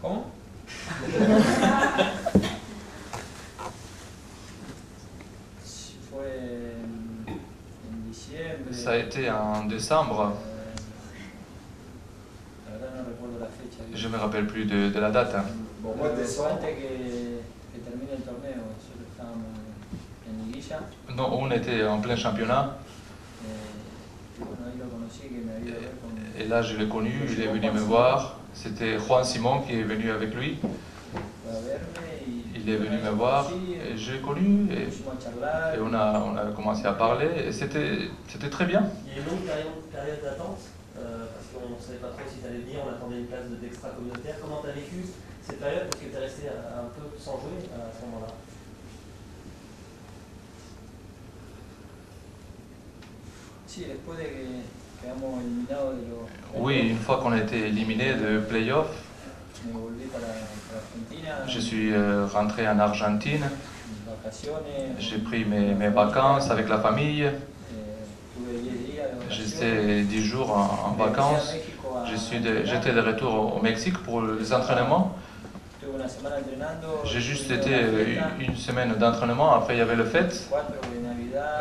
¿Cómo? Ça a été en décembre. Je ne me rappelle plus de la date. Au mois de décembre. Non, on était en plein championnat. Et là, je l'ai connu, il est venu me voir. C'était Juan Simon qui est venu avec lui. Il est venu me voir et je l'ai connu et on a commencé à parler et c'était très bien. Il y a une longue période d'attente parce qu'on ne savait pas trop si tu allais venir, on attendait une place d'extra communautaire. Comment tu as vécu cette période parce que tu es resté un peu sans jouer à ce moment-là? Oui, une fois qu'on a été éliminé de play-off, je suis rentré en Argentine, j'ai pris mes vacances avec la famille, j'étais 10 jours en vacances, j'étais de retour au Mexique pour les entraînements. J'ai juste été une semaine d'entraînement, après il y avait le fête,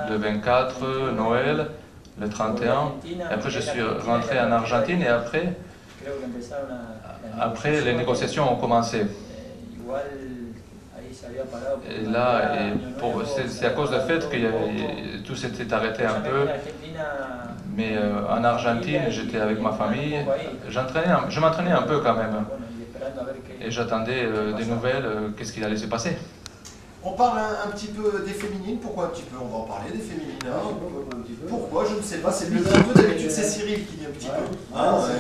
le 24, Noël, le 31, et après je suis rentré en Argentine et après les négociations ont commencé. Et là, c'est à cause du fait que tout s'était arrêté un peu. Mais en Argentine, j'étais avec ma famille. Je m'entraînais un peu quand même. Et j'attendais des nouvelles, qu'est-ce qu'il allait se passer. On parle un petit peu des féminines. Pourquoi un petit peu? On va en parler des féminines. Hein. Pourquoi? Je ne sais pas. C'est le peu d'habitude, c'est Cyril qui dit un petit peu. Ah, ouais.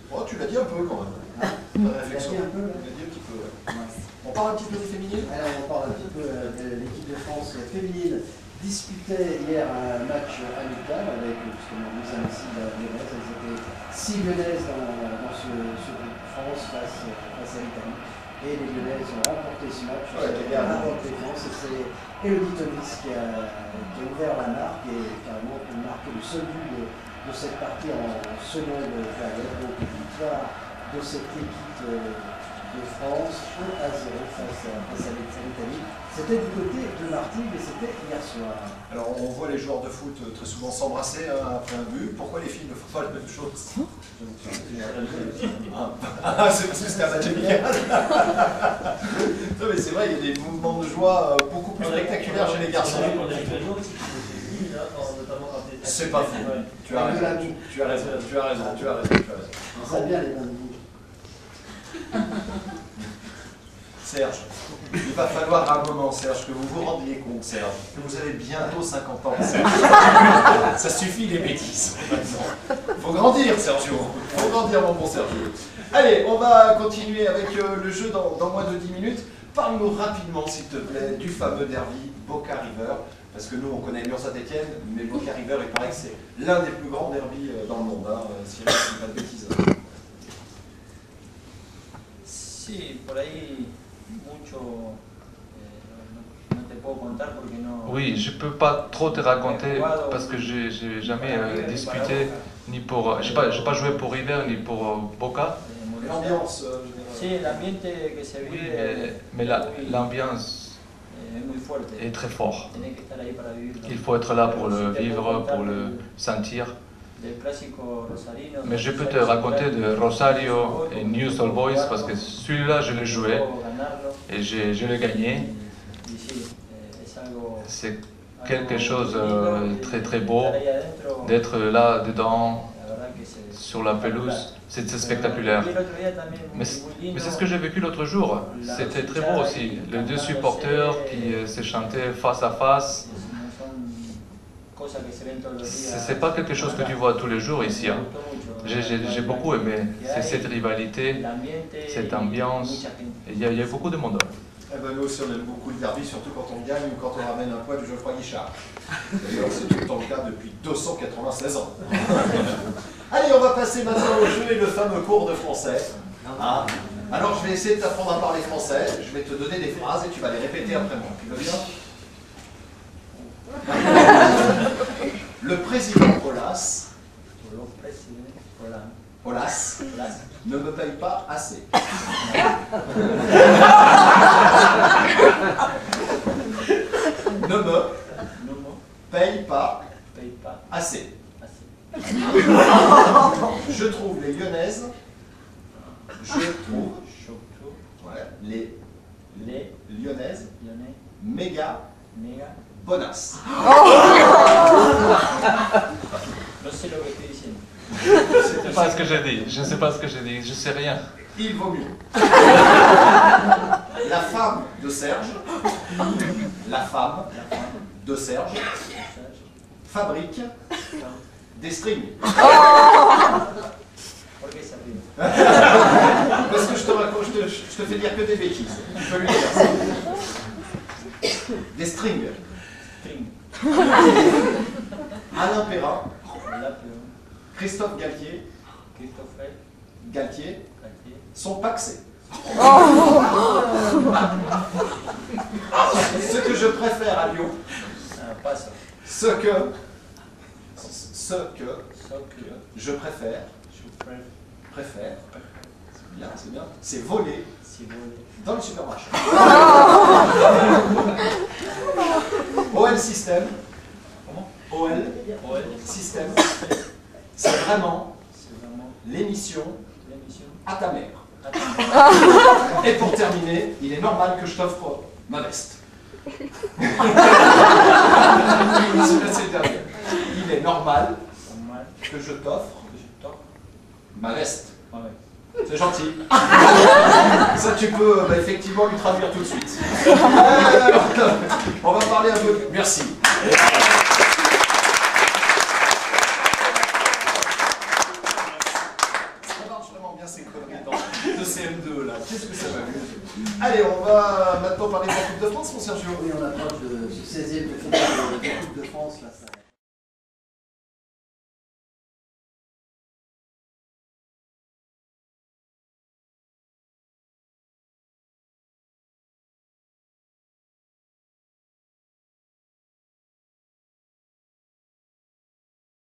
Oh, tu l'as dit un peu quand même. Réflexion. Tu l'as dit un petit peu. Ouais. On parle un petit peu des féminines. Alors, on parle un petit peu de l'équipe de France féminine. Disputait hier un match amical avec justement Moussa Messi et Lyonnaise. Elles étaient 6 Lyonnaises dans ce groupe France face à l'Italie. Et les Lyonnaises ont remporté ce match. À la bonne défense. Et c'est Elodie Tonis qui a ouvert la marque et carrément marqué le seul but de cette partie en seconde période. Donc, victoire de cette équipe de France 1-0 face à l'Italie. C'était du côté de Martigues et c'était hier soir. Alors on voit les joueurs de foot très souvent s'embrasser après un but. Pourquoi les filles ne font pas la même chose? C'est parce que c'était un match amical. Non mais c'est vrai, il y a des mouvements de joie beaucoup plus spectaculaires chez les garçons. C'est pas faux. Tu as raison. Ça vient les mains. Serge, il va falloir à un moment, Serge, que vous vous rendiez compte, Serge, que vous avez bientôt 50 ans, Serge. Ça suffit les bêtises. Faut grandir, Sergio. Faut grandir, mon bon Sergio. Allez, on va continuer avec le jeu dans moins de 10 minutes. Parle-nous rapidement, s'il te plaît, du fameux derby Boca River. Parce que nous, on connaît Lyon Saint-Etienne, mais Boca River, il paraît que c'est l'un des plus grands derbys dans le monde. Hein, Cyril, si pas de bêtises. Sí, por ahí mucho no te puedo contar porque no. Oui, je peux pas trop te raconter parce que j'ai jamais disputé ni pour, j'ai pas joué pour River ni pour Boca. L'ambiance. Sí, el ambiente que se Oui, vive. mais l'ambiance est très fort. Il faut être là pour le vivre, pour le sentir. Mais je peux te raconter de Rosario et News All Boys parce que celui-là je l'ai joué et je l'ai gagné. C'est quelque chose de très très beau d'être là dedans sur la pelouse. C'est spectaculaire. Mais c'est ce que j'ai vécu l'autre jour. C'était très beau aussi. Les deux supporters qui se chantaient face à face. C'est pas quelque chose que tu vois tous les jours ici. Hein. J'ai beaucoup aimé cette rivalité, cette ambiance. Il y a beaucoup de monde. Eh ben nous aussi on aime beaucoup le derby, surtout quand on gagne ou quand on ramène un poids du Geoffroy Guichard. D'ailleurs c'est tout le temps le cas depuis 296 ans. Allez, on va passer maintenant au jeu et le fameux cours de français. Ah. Alors je vais essayer de t'apprendre à parler français, je vais te donner des phrases et tu vas les répéter après moi. Tu veux bien? Le président Olas ne me paye pas assez. Ne me paye pas assez. Je trouve les Lyonnaises, les Lyonnaises méga bonasses. No sé lo que estoy diciendo. Je ne sais pas ce que j'ai dit, je ne sais pas ce que j'ai dit, je sais rien. Il vaut mieux. La femme de Serge, fabrique des strings. Parce que je te fais dire que des bêtises. Tu peux lui dire ça. Des strings. Alain Perrin, Christophe Galtier sont paxés. Ce que je préfère à Lyon, ce que je préfère, c'est bien, c'est voler dans le supermarché. OL System, c'est vraiment l'émission à ta mère. Et pour terminer, il est normal que je t'offre ma veste. Il est normal que je t'offre ma veste. C'est gentil. Ça, tu peux effectivement lui traduire tout de suite. On va parler un peu. Merci. Ça marche vraiment bien ces conneries de CM2 là. Qu'est-ce que ça m'amuse. Allez, on va maintenant parler de la Coupe de France, mon Sergio. Oui, on approche de ce 16e de finale de la Coupe de France. Là, ça...